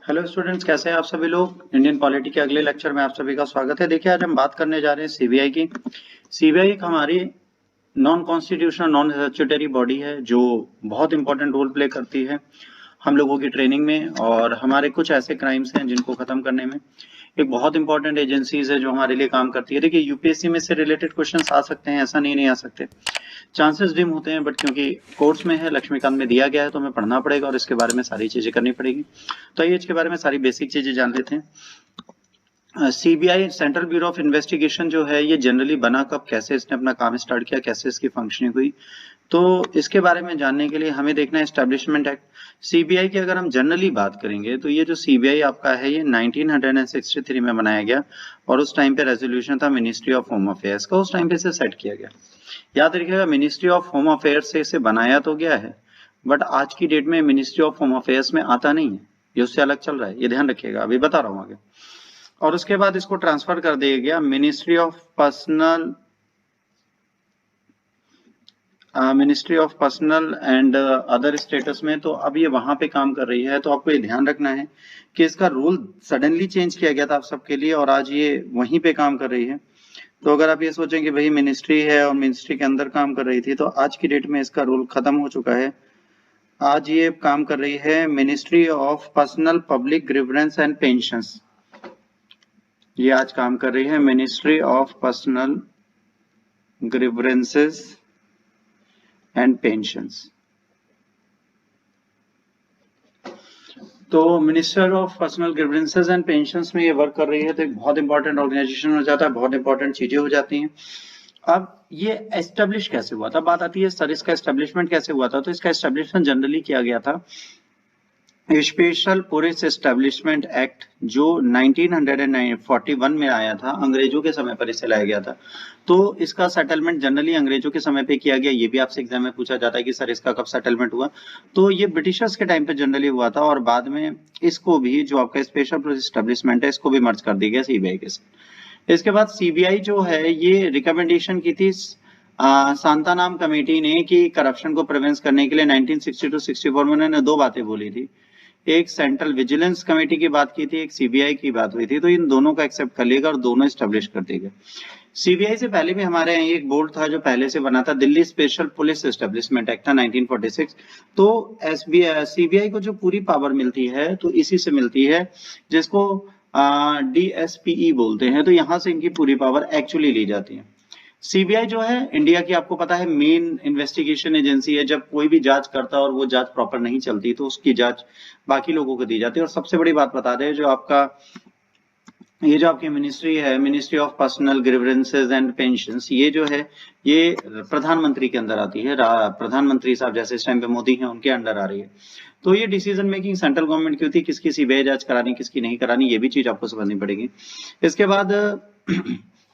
Hello students, कैसे हैं आप सभी लोग। इंडियन पॉलिटी के अगले लेक्चर में आप सभी का स्वागत है। देखिए, आज हम बात करने जा रहे हैं सीबीआई की। सीबीआई एक हमारी non constitutional non statutory body है जो बहुत इंपॉर्टेंट रोल प्ले करती है हम लोगों की ट्रेनिंग में और हमारे कुछ ऐसे क्राइम्स हैं जिनको खत्म करने में। एक बहुत इंपॉर्टेंट एजेंसीज है जो हमारे लिए काम करती है। देखिए, यूपीएससी में से रिलेटेड क्वेश्चंस आ सकते हैं, ऐसा नहीं आ सकते, चांसेस डिम होते हैं, बट क्योंकि कोर्स में है, लक्ष्मीकांत में दिया गया है, तो हमें पढ़ना पड़ेगा और इसके बारे में सारी चीजें करनी पड़ेगी। तो आइए इसके बारे में सारी बेसिक चीजें जान लेते हैं। CBI central bureau of investigation जो है, ये जनरली बना कब, कैसे इसने अपना काम स्टार्ट किया, कैसे इसकी फंक्शनिंग हुई, तो इसके बारे में जानने के लिए हमें देखना है एस्टेब्लिशमेंट एक्ट। सीबीआई की अगर हम जनरली बात करेंगे तो ये जो सीबीआई आपका है, ये 1963 में बनाया गया और उस टाइम पे रेजोल्यूशन था मिनिस्ट्री ऑफ होम अफेयर्स का, उस टाइम पे इसे सेट किया गया। याद रखिएगा, मिनिस्ट्री ऑफ होम अफेयर्स से इसे बनाया तो गया है, बट आज की डेट में मिनिस्ट्री ऑफ होम अफेयर्स में आता नहीं है, ये उससे अलग चल रहा है, ये ध्यान रखिएगा, अभी बता रहा हूं आगे। और उसके बाद इसको ट्रांसफर कर दिया गया ministry of personal and other status में, तो अब ये वहां पे काम कर रही है। तो आपको ये ध्यान रखना है कि इसका रूल सडनली चेंज किया गया था आप सबके लिए और आज ये वहीं पे काम कर रही है। तो अगर आप ये सोचें कि भाई मिनिस्ट्री है और मिनिस्ट्री के अंदर काम कर रही थी, तो आज की डेट में इसका रूल खत्म हो चुका है। आज ये काम कर रही है ministry of personnel public grievance and pensions. ये आज काम कर रही है ministry of personnel grievances and pensions. तो minister of personnel grievances and pensions में ये वर्क कर रही है, तो एक बहुत इंपॉर्टेंट ऑर्गेनाइजेशन हो जाता है, बहुत इंपॉर्टेंट चीजें हो जाती हैं। अब ये एस्टेब्लिश कैसे हुआ था, बात आती है सर इसका एस्टेब्लिशमेंट कैसे हुआ था। तो इसका एस्टेब्लिशमेंट जनरली किया गया था स्पेशल पुलिस एस्टेब्लिशमेंट एक्ट, जो 1941 में आया था, अंग्रेजों के समय पर इसे लाया गया था। तो इसका सेटलमेंट जनरली अंग्रेजों के समय पे किया गया। ये भी आपसे एग्जाम में पूछा जाता है कि सर इसका कब सेटलमेंट हुआ, तो ये ब्रिटिशर्स के टाइम पे जनरली हुआ था और बाद में इसको भी, जो आपका स्पेशल पुलिस एस्टेब्लिशमेंट है, इसको भी मर्ज कर दिया गया सीबीआई के साथ। इसके बाद सीबीआई जो है, ये रिकमेंडेशन की थी सांता नाम कमेटी ने कि करप्शन को प्रिवेंट करने के लिए 1962-64 में उन्होंने दो बातें बोली थी। एक सेंट्रल विजिलेंस कमेटी की बात की थी, एक सीबीआई की बात हुई थी। तो इन दोनों का एक्सेप्ट कर लिएगा और दोनों एस्टेब्लिश कर दिए गए। सीबीआई से पहले भी हमारे यहाँ एक बोर्ड था जो पहले से बना था, Delhi special police establishment act था 1946। तो सीबीआई को जो पूरी पावर मिलती है, तो इसी से मिलती है, जिसको डीएसपीई बोलते हैं। तो यहाँ से इनकी पूरी पावर एक्चुअली ली जाती है। सीबीआई जो है इंडिया की, आपको पता है, मेन इन्वेस्टिगेशन एजेंसी है। जब कोई भी जांच करता है और वो जांच प्रॉपर नहीं चलती, तो उसकी जांच बाकी लोगों को दी जाती है। और सबसे बड़ी बात बता दें, जो आपकी मिनिस्ट्री है, ministry of personnel grievances and pensions, ये जो है, ये प्रधानमंत्री के अंदर आती है। प्रधानमंत्री साहब जैसे इस टाइम पे मोदी हैं, उनके अंडर आ रही है। तो ये डिसीजन मेकिंग सेंट्रल गवर्नमेंट की होती है, किसकी सीबीआई जांच करानी, किसकी नहीं करानी, ये भी चीज आपको समझनी पड़ेगी। इसके बाद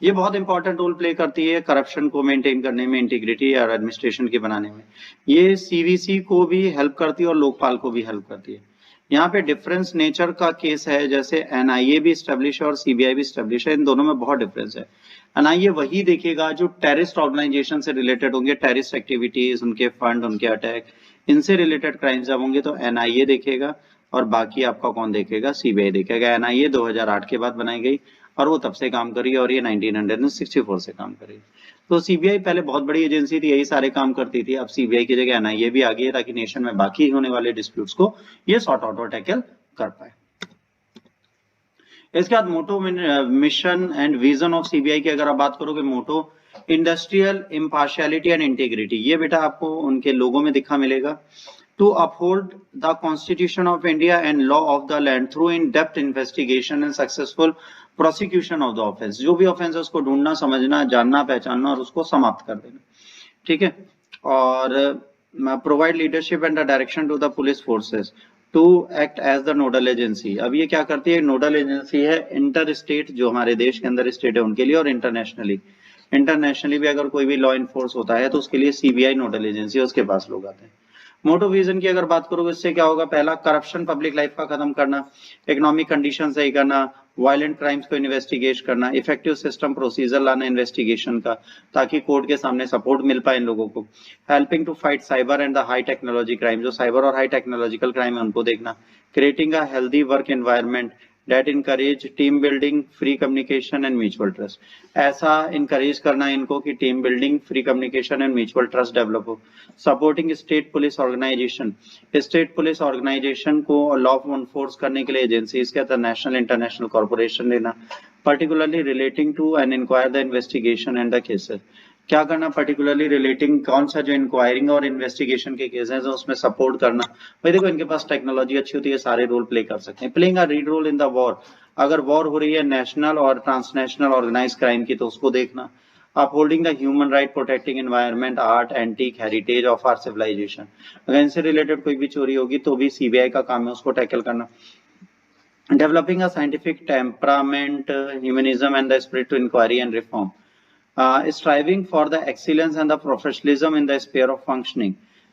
ये बहुत इंपॉर्टेंट रोल प्ले करती है करप्शन को मेंटेन करने में, इंटीग्रिटी और एडमिनिस्ट्रेशन के बनाने में। ये सीवीसी को भी हेल्प करती है और लोकपाल को भी हेल्प करती है। यहाँ पे डिफरेंस नेचर का केस है, जैसे एनआईए भी स्टेब्लिश है और सीबीआई भी स्टेब्लिश है, इन दोनों में बहुत डिफरेंस है। एनआईए वही देखेगा जो टेररिस्ट ऑर्गेनाइजेशन से रिलेटेड होंगे, टेररिस्ट एक्टिविटीज, उनके फंड, उनके अटैक, इनसे रिलेटेड क्राइम जब होंगे तो एनआईए देखेगा, और बाकी आपका कौन देखेगा, सीबीआई देखेगा। एनआईए 2008 के बाद बनाई गई और वो तब से काम करी और ये 1964 से काम करी। तो सीबीआई पहले बहुत बड़ी एजेंसी थी, यही सारे काम करती थी। अब सीबीआई की जगह एनआईए भी आ गई है, ताकि नेशन में बाकी होने वाले डिस्प्यूट्स को ये सॉर्ट आउट और टैकल कर पाए। इसके बाद motto, mission and vision of CBI की अगर आप बात करोगे, motto industrial impartiality and integrity, ये बेटा आपको उनके लोगों में दिखा मिलेगा। To uphold the constitution of India and law of the land through in depth investigation and successful prosecution of the offence. जो भी ऑफेंस है उसको ढूंढना, समझना, जानना, पहचानना और उसको समाप्त कर देना, ठीक है। और provide leadership and the direction to the police forces to act as the nodal agency. अब ये क्या करती है, नोडल एजेंसी है इंटर स्टेट, जो हमारे देश के अंदर स्टेट है उनके लिए, और इंटरनेशनली भी अगर कोई भी लॉ इन्फोर्स होता है तो उसके लिए सीबीआई नोडल एजेंसी है, उसके पास लोग आते हैं। मोटो विजन की अगर बात करोगे इससे क्या होगा, पहला करप्शन पब्लिक लाइफ का खत्म करना, इकोनॉमिक कंडीशन सही करना, वायलेंट क्राइम्स को इन्वेस्टिगेट करना, इफेक्टिव सिस्टम प्रोसीजर लाना इन्वेस्टिगेशन का ताकि कोर्ट के सामने सपोर्ट मिल पाए इन लोगों को, helping to fight cyber and the high technology crime, जो साइबर और हाई टेक्नोलॉजिकल क्राइम है उनको देखना, creating a healthy work environment that encourage team building, free communication and mutual trust. ऐसा encourage करना इनको कि team building, free communication and mutual trust develop हो. Supporting state police organization, state police organization को law enforce करने के लिए agencies के अंदर national international corporation लेना, particularly relating to and inquire the investigation and the cases. क्या करना, पर्टिकुलरली रिलेटिंग कौन सा जो इंक्वायरिंग और इन्वेस्टिगेशन के केसेस हैं उसमें सपोर्ट करना। भाई देखो इनके पास टेक्नोलॉजी अच्छी होती है, सारे रोल प्ले कर सकते हैं। Playing a lead role in the war, अगर वॉर हो रही है नेशनल और ट्रांसनेशनल ऑर्गेनाइज क्राइम की तो उसको देखना। Upholding the human right, protecting environment, art, antique heritage of our civilisation, अगर इनसे रिलेटेड कोई भी चोरी होगी तो भी सीबीआई का काम है उसको टैकल करना। Developing a scientific temperament, humanism and the spirit to inquiry and reform, striving for the excellence and the professionalism in the sphere of functioning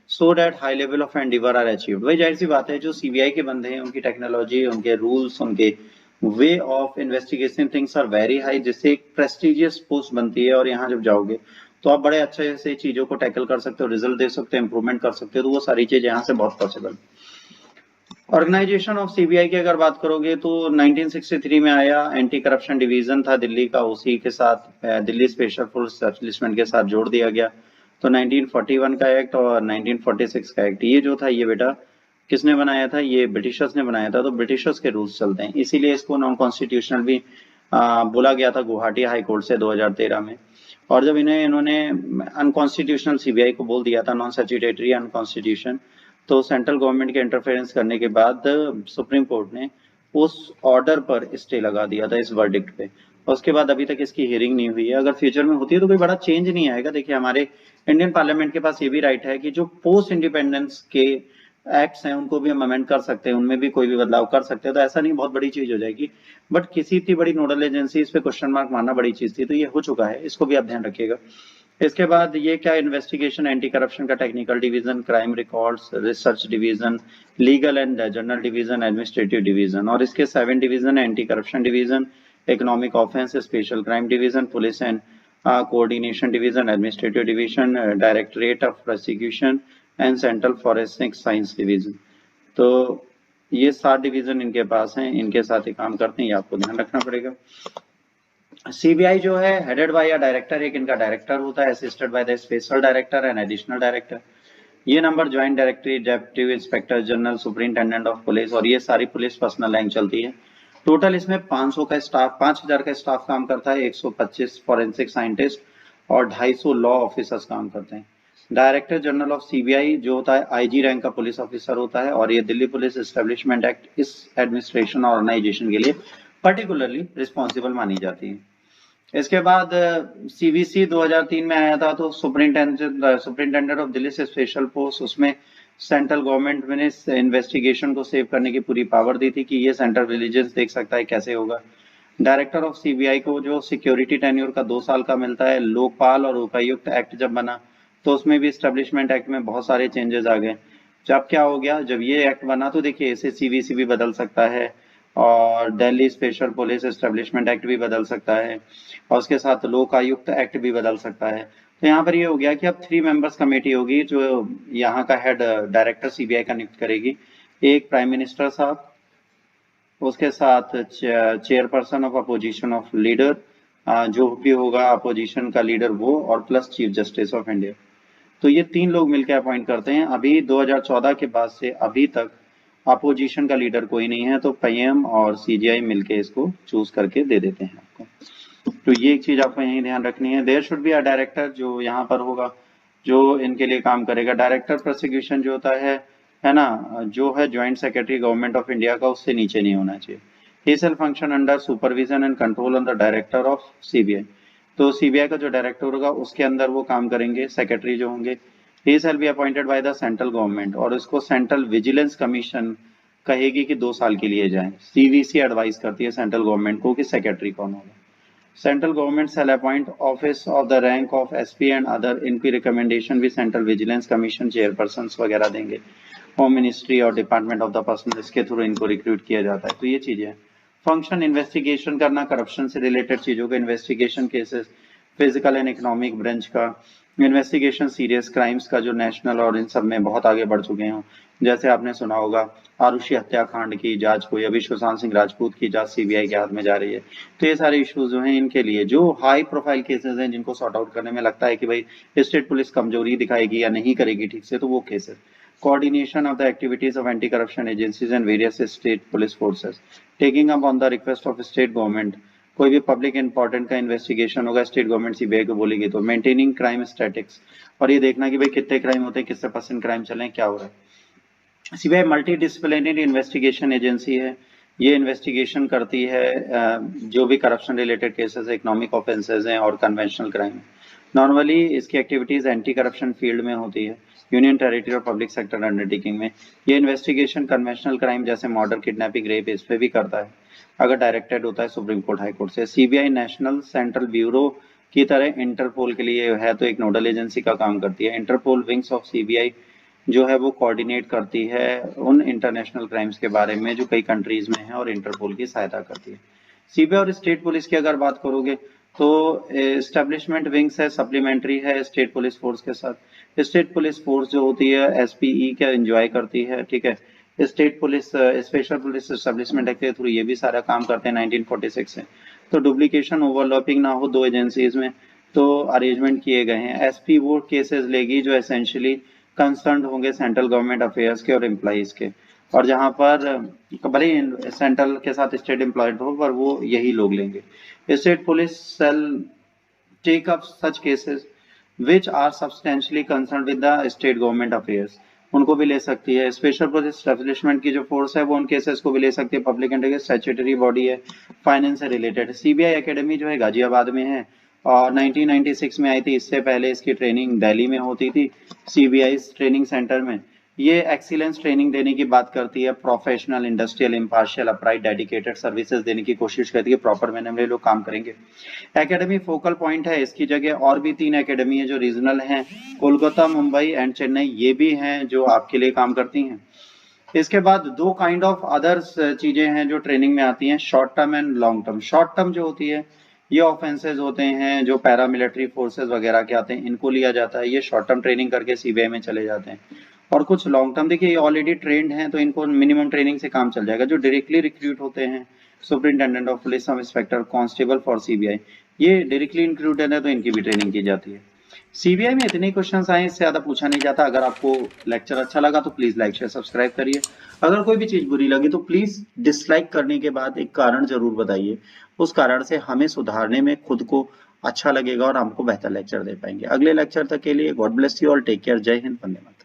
so that high level of endeavor are achieved। वही जाहिर सी बात है, जो CBI के बंदे हैं उनकी technology, उनके रूल्स, उनके way of investigation things are very high, जिससे एक प्रेस्टिजियस पोस्ट बनती है और यहाँ जब जाओगे तो आप बड़े अच्छे से चीजों को टैकल कर सकते हो, रिजल्ट दे सकते हो, इंप्रूवमेंट कर सकते हो, तो वो सारी चीज यहाँ से बहुत पॉसिबल। ऑर्गेनाइजेशन ऑफ सीबीआई की अगर बात करोगे तो 1963 में आया, एंटी करप्शन डिवीजन था दिल्ली का, उसी के साथ दिल्ली स्पेशल फोर्स एस्टैब्लिशमेंट के साथ जोड़ दिया गया। तो 1941 का एक्ट और 1946 का एक्ट, ये जो था ये बेटा किसने बनाया था, ये ब्रिटिशर्स ने बनाया था। तो ब्रिटिशर्स के रूल्स चलते हैं, इसीलिए इसको नॉन कॉन्स्टिट्यूशनल भी बोला गया था गुवाहाटी हाई कोर्ट से 2013 में। और जब इन्होंने अनकॉन्स्टिट्यूशनल सीबीआई को बोल दिया था, नॉन स्टैट्यूटरी अनकॉन्स्टिट्यूशन, तो सेंट्रल गवर्नमेंट के इंटरफेरेंस करने के बाद सुप्रीम कोर्ट ने उस ऑर्डर पर स्टे लगा दिया था, इस वर्डिक्ट पे। उसके बाद अभी तक इसकी हियरिंग नहीं हुई है। अगर फ्यूचर में होती है तो कोई बड़ा चेंज नहीं आएगा। देखिए हमारे इंडियन पार्लियामेंट के पास ये भी राइट है कि जो पोस्ट इंडिपेंडेंस के एक्ट्स हैं उनको भी हम अमेंड कर सकते हैं, उनमें भी कोई भी बदलाव कर सकते हैं, तो ऐसा नहीं बहुत बड़ी चीज हो जाएगी। बट किसी इतनी बड़ी नोडल एजेंसी इस पे क्वेश्चन मार्क मारना बड़ी चीज थी, तो ये हो चुका है, इसको भी आप ध्यान रखिएगा। इसके बाद ये क्या, इन्वेस्टिगेशन एंटी करप्शन का technical division, crime records, research division, legal and journal division, administrative division, और इसके 7 डिवीजन है, anti corruption division, economic offence, special crime division, police and coordination division, administrative division, directorate of prosecution and central forensic science division. तो ये 7 division इनके पास हैं, इनके साथ ही काम करते हैं, ये आपको ध्यान रखना पड़ेगा। सीबीआई जो है हेडेड बाय अ डायरेक्टर, एक इनका डायरेक्टर होता है, assisted by the special director and additional director. ये number joint directory, deputy inspector general, superintendent of police, और ये सारी पुलिस पर्सनल लाइन चलती है। टोटल इसमें 500 का स्टाफ, 5000 का स्टाफ काम करता है, 125 फॉरेंसिक साइंटिस्ट और 250 लॉ ऑफिसर्स काम करते हैं। डायरेक्टर जनरल ऑफ सीबीआई जो होता है आईजी रैंक का पुलिस ऑफिसर होता है, और ये दिल्ली पुलिस एस्टेब्लिशमेंट एक्ट इस एडमिनिस्ट्रेशन और ऑर्गेनाइजेशन के लिए पर्टिकुलरली रिस्पॉन्सिबल मानी जाती है। इसके बाद सीवीसी 2003 में आया था, तो सुपरिंटेंडेंट ऑफ दिल्ली से स्पेशल फोर्स, उसमें सेंट्रल गवर्नमेंट ने इन्वेस्टिगेशन को सेव करने की पूरी पावर दी थी कि ये सेंट्रल विजिलेंस देख सकता है कैसे होगा। डायरेक्टर ऑफ सीबीआई को जो सिक्योरिटी टेन्योर का 2 साल का मिलता है। लोकपाल और उपायुक्त एक्ट जब बना तो उसमें भी एस्टेब्लिशमेंट एक्ट में बहुत सारे चेंजेस आ गए। जब क्या हो गया, जब ये एक्ट बना तो देखिए इसे सीवीसी भी बदल सकता है और Delhi special police establishment act भी बदल सकता है, और उसके साथ लोकायुक्त एक्ट भी बदल सकता है। तो यहाँ पर ये हो गया कि अब 3 मेंबर्स कमेटी होगी जो यहाँ का हेड डायरेक्टर सीबीआई का नियुक्त करेगी। एक प्राइम मिनिस्टर साहब, उसके साथ chairperson of opposition of leader, जो भी होगा अपोजिशन का लीडर वो, और plus chief justice of India. तो ये 3 लोग मिलकर अपॉइंट करते हैं। अभी 2014 के बाद से अभी तक अपोजिशन का लीडर कोई नहीं है, तो पीएम और सीजीआई मिलके इसको चूज करके दे देते हैं आपको। तो ये एक चीज आपको यही ध्यान रखनी है। There should be a director जो यहाँ पर होगा, जो इनके लिए काम करेगा। डायरेक्टर प्रोसिक्यूशन जो होता है ना, जो है joint secretary government of India का, उससे नीचे नहीं होना चाहिए। He shall function under supervision and control on the director of CBI. तो सीबीआई का जो डायरेक्टर होगा उसके अंदर वो काम करेंगे, सेक्रेटरी जो होंगे। He shall be appointed by the central government, और इसको सेंट्रल विजिलेंस कमीशन कहेगी कि 2 साल के लिए जाए। सीवीसी एडवाइस करती है सेंट्रल गवर्नमेंट को कि सेक्रेटरी कौन होगा। Central government shall appoint office of the rank of SP and other, इनकी रिकमेंडेशन भी सेंट्रल विजिलेंस कमीशन चेयरपर्सन वगैरह देंगे, होम मिनिस्ट्री और डिपार्टमेंट ऑफ द पर्सन, इसके थ्रू इनको रिक्रूट किया जाता है। तो ये चीजें, फंक्शन इन्वेस्टिगेशन करना, करप्शन से रिलेटेड चीजों का investigation, cases physical and economic branch का इन्वेस्टिगेशन, सीरियस क्राइम्स का जो नेशनल और इन सब में बहुत आगे बढ़ चुके हैं, जैसे आपने सुना होगा आरुषि हत्याकांड की जांच को, अभी सुशांत सिंह राजपूत की जांच सीबीआई के हाथ में जा रही है। तो ये सारे इश्यूज जो हैं इनके लिए जो हाई प्रोफाइल केसेस हैं जिनको सॉर्ट आउट करने में लगता है कि भाई स्टेट पुलिस कमजोरी दिखाएगी या नहीं करेगी ठीक से, तो वो cases, coordination of the activities of anti-corruption agencies and various state police forces, taking up on the request of state government, कोई भी पब्लिक इंपॉर्टेंट का इन्वेस्टिगेशन होगा स्टेट गवर्नमेंट सीबीआई को बोलेगी तो, मेंटेनिंग क्राइम स्टैटिक्स, और ये देखना कि भाई कितने क्राइम होते हैं, कितने परसेंट क्राइम चल रहे हैं, क्या हो रहा है। CBI multi disciplinary investigation agency है, ये इन्वेस्टिगेशन करती है जो भी corruption related cases, economic offences हैं और कन्वेंशनल क्राइम। नॉर्मली इसकी एक्टिविटीज एंटी करप्शन फील्ड में होती है, यूनियन टेरिटरी और पब्लिक सेक्टर अंडरटेकिंग में। ये इन्वेस्टिगेशन कन्वेंशनल क्राइम जैसे मर्डर, किडनैपिंग, रेप, इस पे भी करता है अगर डायरेक्टेड होता है सुप्रीम कोर्ट, हाई कोर्ट से। सीबीआई नेशनल सेंट्रल ब्यूरो की तरह इंटरपोल के लिए है तो एक नोडल एजेंसी का काम करती है। इंटरपोल विंग्स ऑफ सीबीआई जो है वो कोऑर्डिनेट करती है उन इंटरनेशनल क्राइम्स के बारे में जो कई कंट्रीज में है और इंटरपोल की सहायता करती है। सीबीआई और स्टेट पुलिस की अगर बात करोगे तो एस्टेब्लिशमेंट विंग्स है, सप्लीमेंट्री है स्टेट पुलिस फोर्स के साथ। स्टेट पुलिस फोर्स जो होती है एसपीई का एंजॉय करती है, ठीक है। State police special police establishment act के थ्रू ये भी सारा काम करते हैं 1946 से। तो डुप्लीकेशन ओवरलैपिंग ना हो दो एजेंसीज में, तो अरेंजमेंट किए गए हैं। एसपी वो केसेस लेगी जो एसेंशियली कंसर्न होंगे सेंट्रल गवर्नमेंट अफेयर्स के और एम्प्लॉइज के, और जहां पर भले ही सेंट्रल के साथ स्टेट एम्प्लॉयड हो पर वो यही लोग लेंगे। State police cell take up such cases which are substantially concern with the state government affairs, उनको भी ले सकती है। स्पेशल पुलिस एस्टेब्लिशमेंट की जो फोर्स है वो उन केसेस को भी ले सकती है। पब्लिक इंटरेस्ट स्टैट्यूटरी बॉडी है, फाइनेंस से रिलेटेड। सीबीआई एकेडमी जो है गाजियाबाद में है और 1996 में आई थी, इससे पहले इसकी ट्रेनिंग दिल्ली में होती थी सीबीआई ट्रेनिंग सेंटर में। ये एक्सीलेंस ट्रेनिंग देने की बात करती है, professional, industrial, impartial, upright, dedicated services देने की कोशिश करती है, प्रॉपर मैनर में लोग काम करेंगे। एकेडमी फोकल पॉइंट है, इसकी जगह और भी 3 एकेडमी है जो रीजनल हैं, कोलकाता, मुंबई एंड चेन्नई, ये भी हैं जो आपके लिए काम करती हैं। इसके बाद 2 काइंड ऑफ अदर्स चीजें हैं जो ट्रेनिंग में आती हैं, short term and long term. Short term जो होती है ये ऑफेंसेस होते हैं जो पैरामिलिट्री फोर्सेस वगैरह के आते हैं, इनको लिया जाता है, ये शॉर्ट टर्म ट्रेनिंग करके सीबीआई में चले जाते हैं। और कुछ लॉन्ग टर्म, देखिए ये ऑलरेडी ट्रेंड हैं तो इनको मिनिमम ट्रेनिंग से काम चल जाएगा। जो डायरेक्टली रिक्रूट होते हैं superintendent of police, sub inspector, constable for CBI, ये डायरेक्टली इंक्लूडेड है तो इनकी भी ट्रेनिंग की जाती है। सीबीआई में इतने क्वेश्चंस आए, इससे ज्यादा पूछा नहीं जाता। अगर आपको लेक्चर अच्छा लगा तो प्लीज लाइक शेयर सब्सक्राइब करिए। अगर कोई भी चीज बुरी लगी तो प्लीज डिसलाइक करने के बाद एक कारण जरूर बताइए, उस कारण से हमें सुधारने में खुद को अच्छा लगेगा और हमको बेहतर लेक्चर दे पाएंगे। अगले लेक्चर तक के लिए God bless you all, take care, जय हिंद, वंदे मातरम।